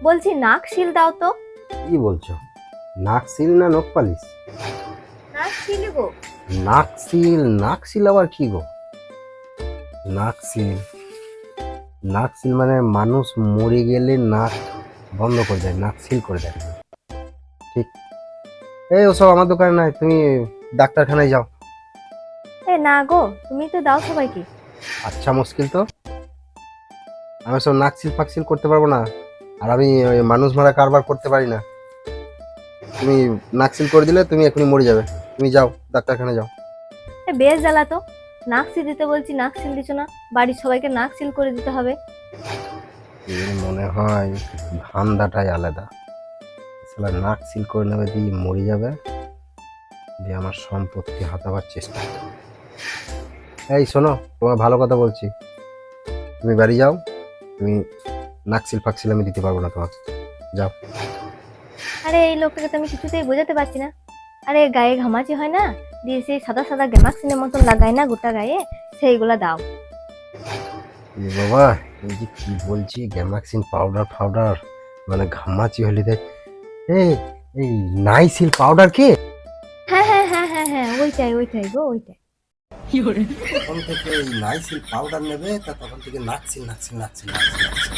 বলছি নাক শিল দাও তো। কি বলছো? নাক সিল না নখ পালিশ? নাক শিল গো। নাক সিল আবার কি গো? নাক সিল মানে মানুষ মরে গেলে নাক বন্ধ করে দেয়, নাক সিল করে দেয়। ঠিক। এই ওসব আমার দোকানে নাই, তুমি ডাক্তারখানায় যাও। এ না গো, তুমি তো দাও সবাইকে। আচ্ছা মুশকিল তো, আমি সব নাক সিল ফাকসিল করতে পারবো না, আর আমি ওই মানুষ মারা কারবার করতে পারি না। তুমি নাক সিল করে দিলে তুমি এখনই মরে যাবে, তুমি যাও ডাক্তারখানায় যাও। এ বেশ জ্বালা তো, নাক সিল দিতে বলছি নাক সিল দিচ্ছ না, বাড়ির সবাইকে নাক সিল করে দিতে হবে। এর মনে হয় ধান্দাটাই আলাদা। শালা নাক সিল করে নেবে দিয়ে মরে যাবে, দিয়ে আমার সম্পত্তি হাতাবার চেষ্টা করবে। এই শোনো, তোমার ভালো কথা বলছি, তুমি বাড়ি যাও। তুমি নাক সিল ফাকসিল আমি দিতে পারবো না তোমাকে, যাও। আরে এই লোকটাকে তো আমি কিছুতেই বোঝাতে পারছি না। আরে গায়ে ঘামাচি হয় না, দিয়ে সেই সাদা সাদা গ্যামাক্সিনের মতন লাগায় না গোটা গায়ে, সেইগুলা দাও। এ বাবা, এই যে কি বলছি, গ্যামাক্সিন পাউডার ফাউডার, মানে ঘামাচি হলে দেয়। এই এই নাইসিল পাউডার কি? হ্যাঁ হ্যাঁ হ্যাঁ হ্যাঁ হ্যাঁ, ওইটাই ওইটাই গো, ওইটাই। তখন থেকে এই নাইসিল পাউডার নেবে, তা তখন থেকে নাকসিল নাকসিল নাকসিল নাকসিল নাকসিল।